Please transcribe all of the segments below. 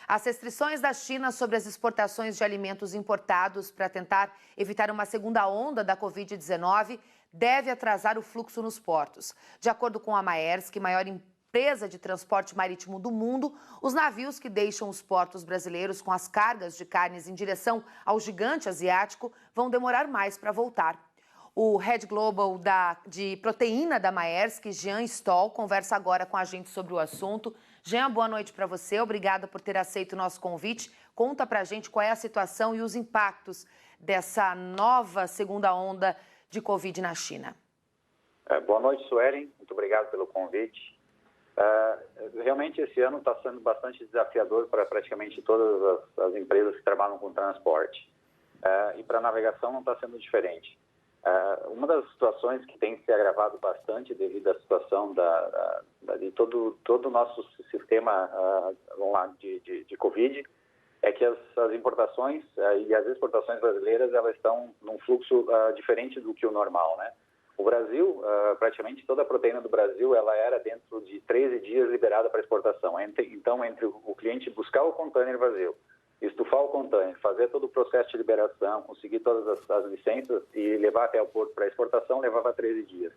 As restrições da China sobre as exportações de alimentos importados para tentar evitar uma segunda onda da Covid-19 deve atrasar o fluxo nos portos. De acordo com a Maersk, maior empresa de transporte marítimo do mundo, os navios que deixam os portos brasileiros com as cargas de carnes em direção ao gigante asiático vão demorar mais para voltar. O Head Global de proteína da Maersk, Jean Stoll, conversa agora com a gente sobre o assunto. Jean, boa noite para você. Obrigada por ter aceito o nosso convite. Conta para a gente qual é a situação e os impactos dessa nova segunda onda de Covid na China. Boa noite, Suelen. Muito obrigado pelo convite. Realmente esse ano está sendo bastante desafiador para praticamente todas as empresas que trabalham com transporte. E para a navegação não está sendo diferente. Uma das situações que tem se agravado bastante devido à situação de todo o nosso sistema de Covid é que as importações e as exportações brasileiras elas estão num fluxo diferente do que o normal, né? O Brasil, praticamente toda a proteína do Brasil, ela era dentro de 13 dias liberada para exportação. Então, entre o cliente buscar o container vazio, estufar o container, fazer todo o processo de liberação, conseguir todas as licenças e levar até o porto para exportação, levava 13 dias.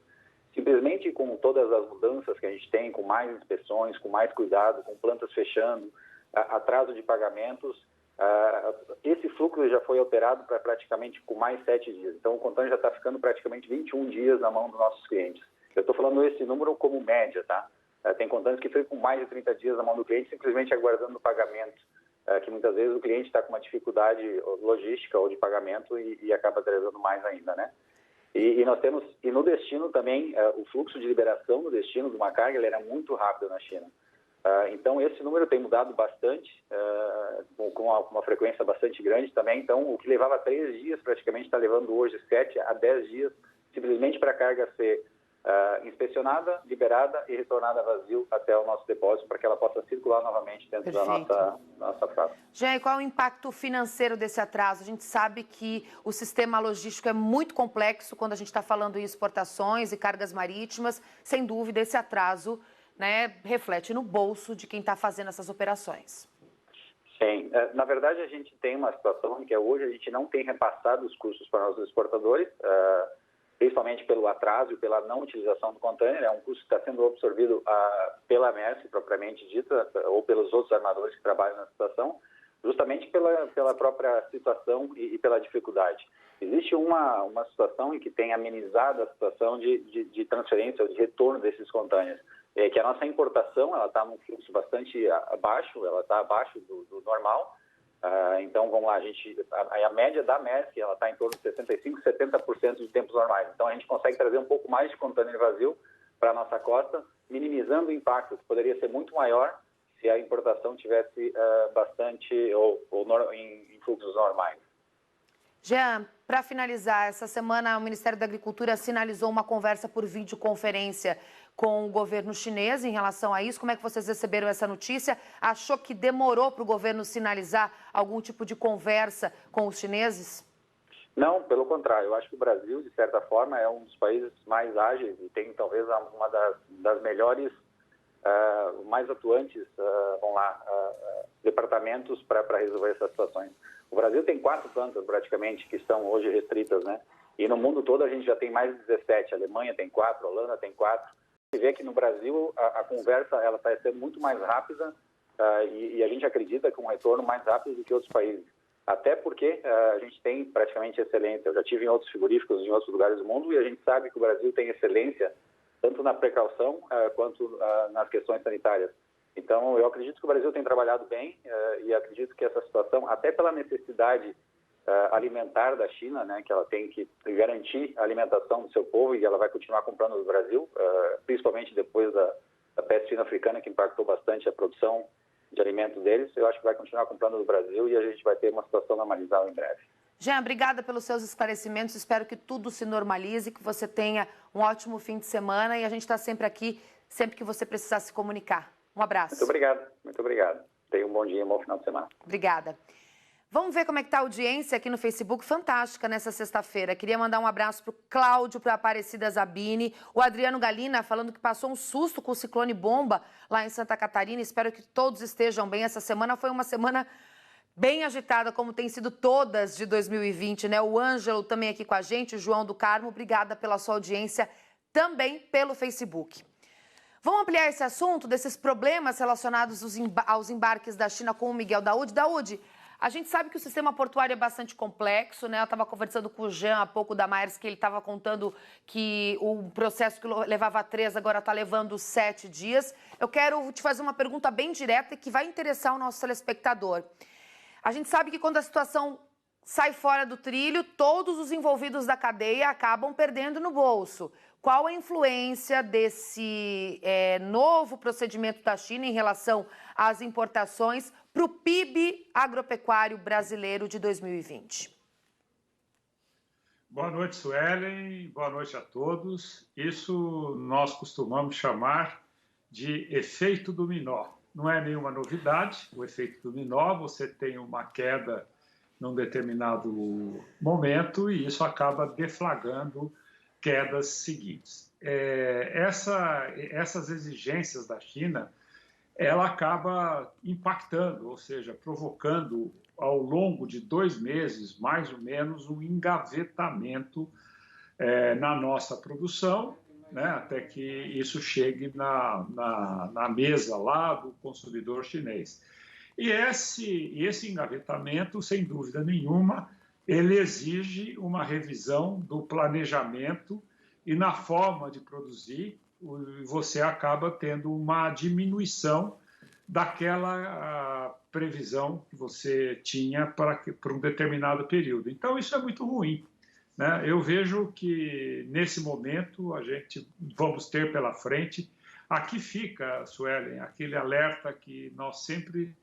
Simplesmente com todas as mudanças que a gente tem, com mais inspeções, com mais cuidado, com plantas fechando, atraso de pagamentos, esse fluxo já foi alterado para praticamente com mais 7 dias. Então, o container já está ficando praticamente 21 dias na mão dos nossos clientes. Eu estou falando esse número como média, tá? Tem containers que ficam com mais de 30 dias na mão do cliente, simplesmente aguardando o pagamento, que muitas vezes o cliente está com uma dificuldade logística ou de pagamento e acaba atrasando mais ainda, né? E nós temos, e no destino também, o fluxo de liberação no destino de uma carga ele era muito rápido na China. Então, esse número tem mudado bastante, com uma frequência bastante grande também. Então, o que levava 3 dias, praticamente está levando hoje 7 a 10 dias, simplesmente para a carga ser inspecionada, liberada e retornada vazio até o nosso depósito, para que ela possa circular novamente dentro da nossa frota. Jean, qual é o impacto financeiro desse atraso? A gente sabe que o sistema logístico é muito complexo quando a gente está falando em exportações e cargas marítimas. Sem dúvida, esse atraso reflete no bolso de quem está fazendo essas operações. Sim, na verdade a gente tem uma situação em que hoje a gente não tem repassado os custos para os exportadores, principalmente pelo atraso e pela não utilização do container. É um custo que está sendo absorvido pela Maersk, propriamente dita, ou pelos outros armadores que trabalham na situação, justamente pela própria situação e pela dificuldade. Existe uma situação em que tem amenizado a situação de transferência ou de retorno desses containers. É que a nossa importação ela está num fluxo bastante abaixo, ela está abaixo do normal. Então, vamos lá, a média da Maersk ela está em torno de 65%, 70% de tempos normais. Então, a gente consegue trazer um pouco mais de container vazio para a nossa costa, minimizando o impacto, que poderia ser muito maior se a importação tivesse bastante em fluxos normais. Jean, para finalizar, essa semana o Ministério da Agricultura sinalizou uma conversa por videoconferência com o governo chinês em relação a isso. Como é que vocês receberam essa notícia? Achou que demorou para o governo sinalizar algum tipo de conversa com os chineses? Não, pelo contrário. Eu acho que o Brasil, de certa forma, é um dos países mais ágeis e tem talvez uma das melhores, mais atuantes, departamentos para resolver essas situações. O Brasil tem 4 plantas praticamente que estão hoje restritas, né? E no mundo todo a gente já tem mais de 17. A Alemanha tem 4, a Holanda tem 4. Você vê que no Brasil a conversa ela está sendo muito mais rápida e a gente acredita com um retorno mais rápido do que outros países. Até porque a gente tem praticamente excelência. Eu já tive em outros frigoríficos, em outros lugares do mundo, e a gente sabe que o Brasil tem excelência tanto na precaução quanto nas questões sanitárias. Então, eu acredito que o Brasil tem trabalhado bem e acredito que essa situação, até pela necessidade alimentar da China, né, que ela tem que garantir a alimentação do seu povo e ela vai continuar comprando do Brasil, principalmente depois da peste suína africana, que impactou bastante a produção de alimentos deles. Eu acho que vai continuar comprando do Brasil e a gente vai ter uma situação normalizada em breve. Jean, obrigada pelos seus esclarecimentos. Espero que tudo se normalize, que você tenha um ótimo fim de semana e a gente está sempre aqui, sempre que você precisar se comunicar. Um abraço. Muito obrigado, muito obrigado. Tenha um bom dia e um bom final de semana. Obrigada. Vamos ver como é que está a audiência aqui no Facebook, fantástica nessa sexta-feira. Queria mandar um abraço para o Cláudio, para a Aparecida Zabini, o Adriano Galina falando que passou um susto com o ciclone bomba lá em Santa Catarina. Espero que todos estejam bem. Essa semana foi uma semana bem agitada, como tem sido todas de 2020, né? O Ângelo também aqui com a gente, o João do Carmo, obrigada pela sua audiência também pelo Facebook. Vamos ampliar esse assunto desses problemas relacionados aos embarques da China com o Miguel Daoud. Daoud, a gente sabe que o sistema portuário é bastante complexo, né? Eu estava conversando com o Jean há pouco da Maersk, que ele estava contando que o processo que levava 3 agora está levando 7 dias. Eu quero te fazer uma pergunta bem direta e que vai interessar o nosso telespectador. A gente sabe que quando a situação sai fora do trilho, todos os envolvidos da cadeia acabam perdendo no bolso. Qual a influência desse novo procedimento da China em relação às importações para o PIB agropecuário brasileiro de 2020? Boa noite, Suelen. Boa noite a todos. Isso nós costumamos chamar de efeito dominó. Não é nenhuma novidade, o efeito dominó, você tem uma queda num determinado momento e isso acaba deflagrando quedas seguintes. Essas exigências da China, ela acaba impactando, ou seja, provocando ao longo de 2 meses, mais ou menos, um engavetamento na nossa produção, né, até que isso chegue na mesa lá do consumidor chinês. E esse engavetamento, sem dúvida nenhuma, ele exige uma revisão do planejamento e na forma de produzir, você acaba tendo uma diminuição daquela previsão que você tinha para um determinado período. Então, isso é muito ruim, né? Eu vejo que, nesse momento, a gente vamos ter pela frente, aqui fica, Suelen, aquele alerta que nós sempre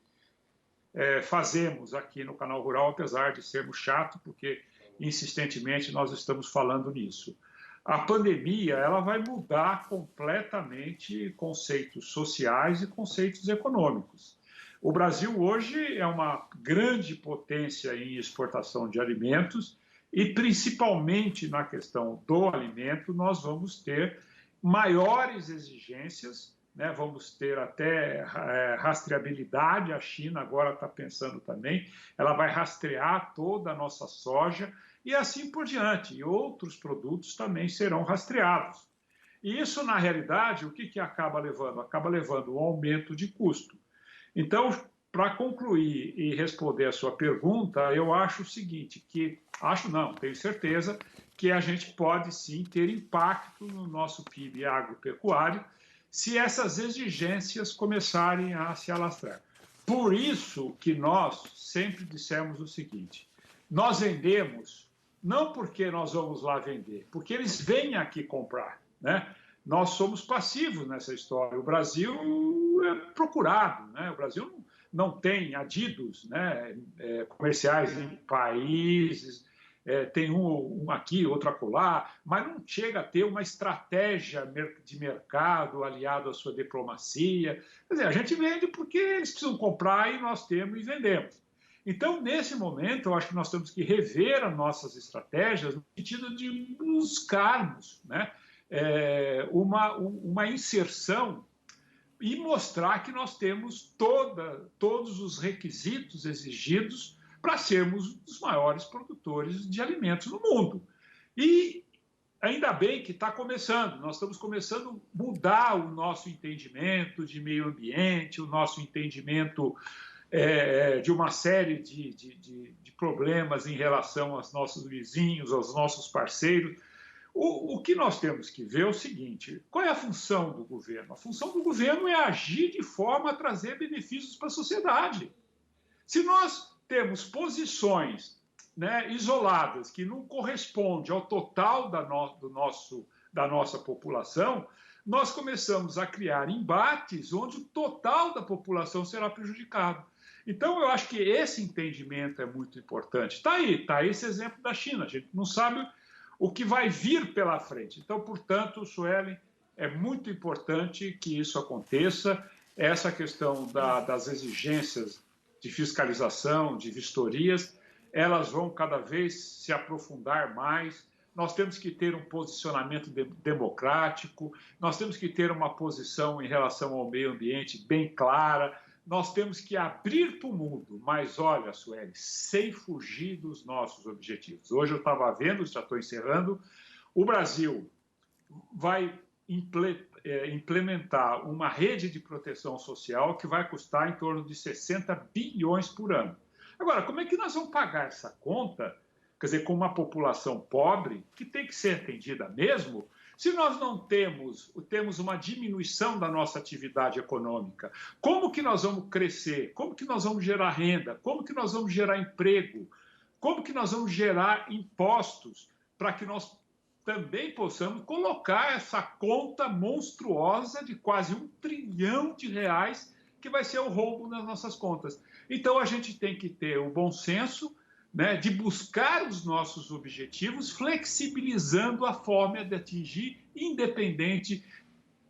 fazemos aqui no Canal Rural, apesar de sermos chato, porque insistentemente nós estamos falando nisso. A pandemia ela vai mudar completamente conceitos sociais e conceitos econômicos. O Brasil hoje é uma grande potência em exportação de alimentos e, principalmente na questão do alimento, nós vamos ter maiores exigências, né? Vamos ter até rastreabilidade. A China agora está pensando também, ela vai rastrear toda a nossa soja e assim por diante. E outros produtos também serão rastreados. E isso, na realidade, o que acaba levando? Acaba levando um aumento de custo. Então, para concluir e responder a sua pergunta, eu acho o seguinte, tenho certeza que a gente pode sim ter impacto no nosso PIB agropecuário se essas exigências começarem a se alastrar. Por isso que nós sempre dissemos o seguinte, nós vendemos não porque nós vamos lá vender, porque eles vêm aqui comprar, né? Nós somos passivos nessa história. O Brasil é procurado, né? O Brasil não tem adidos, né, comerciais em países, tem um aqui, outro acolá, mas não chega a ter uma estratégia de mercado aliado à sua diplomacia. Quer dizer, a gente vende porque eles precisam comprar e nós temos e vendemos. Então, nesse momento, eu acho que nós temos que rever as nossas estratégias no sentido de buscarmos, né, uma inserção e mostrar que nós temos todos os requisitos exigidos para sermos os maiores produtores de alimentos no mundo. E ainda bem que está começando, nós estamos começando a mudar o nosso entendimento de meio ambiente, o nosso entendimento de uma série de problemas em relação aos nossos vizinhos, aos nossos parceiros. O que nós temos que ver é o seguinte, qual é a função do governo? A função do governo é agir de forma a trazer benefícios para a sociedade. Se nós temos posições, né, isoladas, que não correspondem ao total da nossa população, nós começamos a criar embates onde o total da população será prejudicado. Então, eu acho que esse entendimento é muito importante. Está aí esse exemplo da China, a gente não sabe o que vai vir pela frente. Então, portanto, Suelen, é muito importante que isso aconteça. Essa questão das exigências de fiscalização, de vistorias, elas vão cada vez se aprofundar mais. Nós temos que ter um posicionamento democrático, nós temos que ter uma posição em relação ao meio ambiente bem clara, nós temos que abrir para o mundo, mas olha, Sueli, sem fugir dos nossos objetivos. Hoje eu estava vendo, já estou encerrando, o Brasil vai implementar uma rede de proteção social que vai custar em torno de 60 bilhões por ano. Agora, como é que nós vamos pagar essa conta, quer dizer, com uma população pobre, que tem que ser atendida mesmo, se nós não temos uma diminuição da nossa atividade econômica? Como que nós vamos crescer? Como que nós vamos gerar renda? Como que nós vamos gerar emprego? Como que nós vamos gerar impostos para que nós também possamos colocar essa conta monstruosa de quase R$1 trilhão que vai ser o roubo nas nossas contas? Então, a gente tem que ter o bom senso, né, de buscar os nossos objetivos, flexibilizando a forma de atingir, independente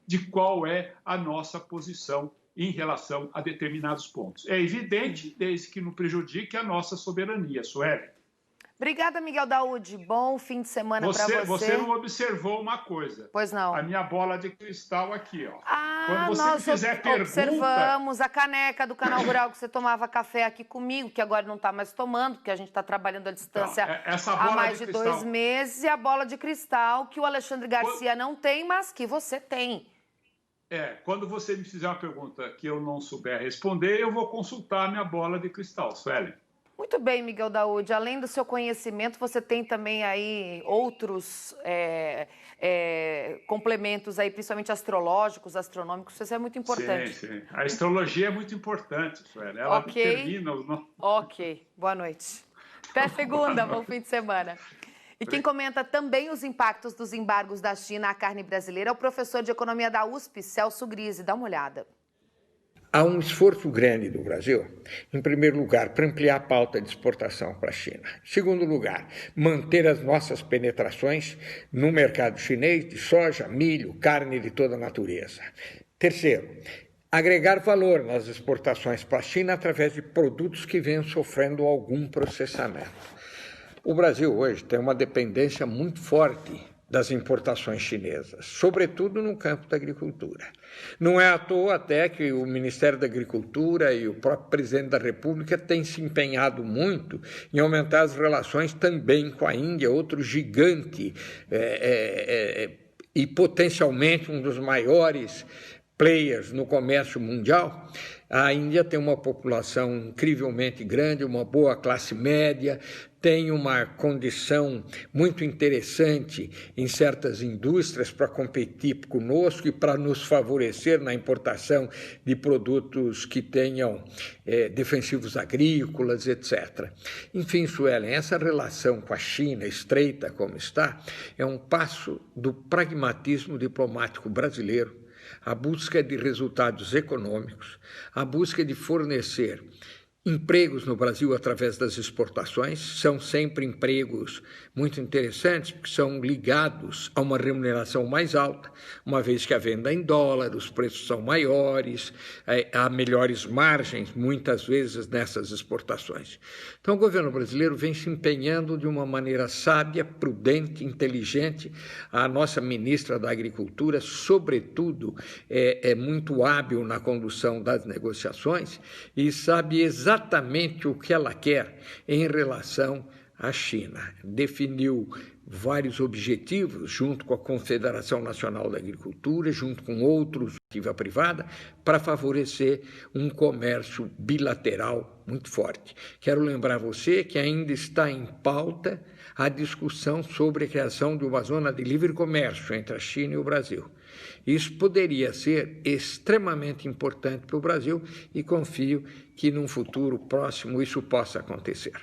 de qual é a nossa posição em relação a determinados pontos. É evidente, desde que não prejudique a nossa soberania, Sueli. Obrigada, Miguel Daoud. Bom fim de semana para você. Você não observou uma coisa. Pois não. A minha bola de cristal aqui, ó. Quando você me fizer observamos a caneca do Canal Rural que você tomava café aqui comigo, que agora não está mais tomando, porque a gente está trabalhando à distância há mais de 2 meses, e a bola de cristal que o Alexandre Garcia não tem, mas que você tem. Quando você me fizer uma pergunta que eu não souber responder, eu vou consultar a minha bola de cristal, Sueli. Muito bem, Miguel Daoud. Além do seu conhecimento, você tem também aí outros complementos aí, principalmente astrológicos, astronômicos. Isso é muito importante. Sim. A astrologia é muito importante, Sueli. Ela determina os nossos... Ok. Boa noite. Até segunda. Bom fim de semana. E quem comenta também os impactos dos embargos da China à carne brasileira é o professor de economia da USP, Celso Grise. Dá uma olhada. Há um esforço grande do Brasil, em primeiro lugar, para ampliar a pauta de exportação para a China. Em segundo lugar, manter as nossas penetrações no mercado chinês de soja, milho, carne de toda a natureza. Terceiro, agregar valor nas exportações para a China através de produtos que venham sofrendo algum processamento. O Brasil hoje tem uma dependência muito forte das importações chinesas, sobretudo no campo da agricultura. Não é à toa até que o Ministério da Agricultura e o próprio presidente da República têm se empenhado muito em aumentar as relações também com a Índia, outro gigante e potencialmente um dos maiores players no comércio mundial. A Índia tem uma população incrivelmente grande, uma boa classe média, tem uma condição muito interessante em certas indústrias para competir conosco e para nos favorecer na importação de produtos que tenham defensivos agrícolas, etc. Enfim, Suelen, essa relação com a China, estreita como está, é um passo do pragmatismo diplomático brasileiro, a busca de resultados econômicos, a busca de fornecer empregos no Brasil através das exportações. São sempre empregos muito interessantes, porque são ligados a uma remuneração mais alta, uma vez que a venda é em dólar, os preços são maiores, há melhores margens, muitas vezes, nessas exportações. Então, o governo brasileiro vem se empenhando de uma maneira sábia, prudente, inteligente. A nossa ministra da Agricultura, sobretudo, é muito hábil na condução das negociações e sabe exatamente o que ela quer em relação à China. Definiu vários objetivos junto com a Confederação Nacional da Agricultura, junto com outros da iniciativa privada, para favorecer um comércio bilateral muito forte. Quero lembrar você que ainda está em pauta a discussão sobre a criação de uma zona de livre comércio entre a China e o Brasil. Isso poderia ser extremamente importante para o Brasil e confio que num futuro próximo isso possa acontecer.